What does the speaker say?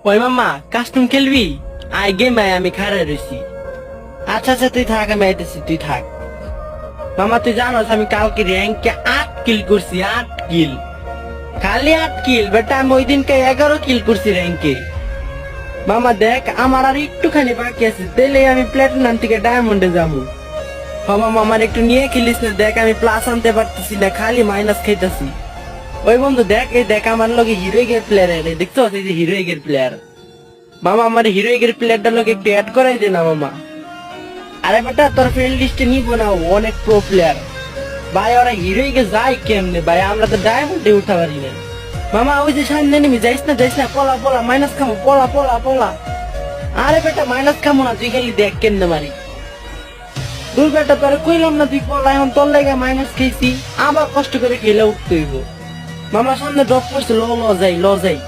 ওই মামা কাস্টম খেলবি? আয় গেম আয়, আমি খাড়াই রয়েছি। আচ্ছা আচ্ছা তুই থাক, আমি আইতেছি, তুই থাক। মামা তুই জানোস আমি কালকে র্যাঙ্কে 8 কিল করছি, 8 কিল, খালি 8 কিল বেটা। আমি ওই দিনকে 11 কিল করছি র্যাঙ্কে। মামা দেখ আমার আর একটুখানি বাকি আছে, তাহলে আমি প্ল্যাটিনাম থেকে ডায়মন্ডে যাবো। মামা আমার একটু নিয়ে খেলিস না, দেখ আমি প্লাস আনতে পারতেছি না, খালি মাইনাস খাইতেছি। ওই বন্ধু দেখ, এই দেখ আমার লগে হিরোইকের প্লেয়ার, দেখছো এই যে হিরোইকের প্লেয়ার। মামা আমার হিরোইকের প্লেয়ারটার লগে একটু অ্যাড করাই দে না মামা। আরে বেটা তোর ফ্রেন্ড লিস্টে নিব না, অনেক প্রো প্লেয়ার ভাই। ওরা হিরোইকে যায় কেমনে ভাই, আমরা তো ডায়মন্ডে উঠা পারি না। মামা ওই যে সামনে নেমে যাইস না, পলা পলা মাইনাস খামো, পলা পলা পলা। আরে বেটা মাইনাস খামো না, তুই খালি দেখ কেমনে মারি। দুই বেটা তোরে কইলাম না তুই পলা, এখন তোর লাগে মাইনাস খেয়েছি, আবার কষ্ট করে খেলে উঠতে হইব। মামা সামনে ড্রপ করছে, ল ল যাই ল যাই।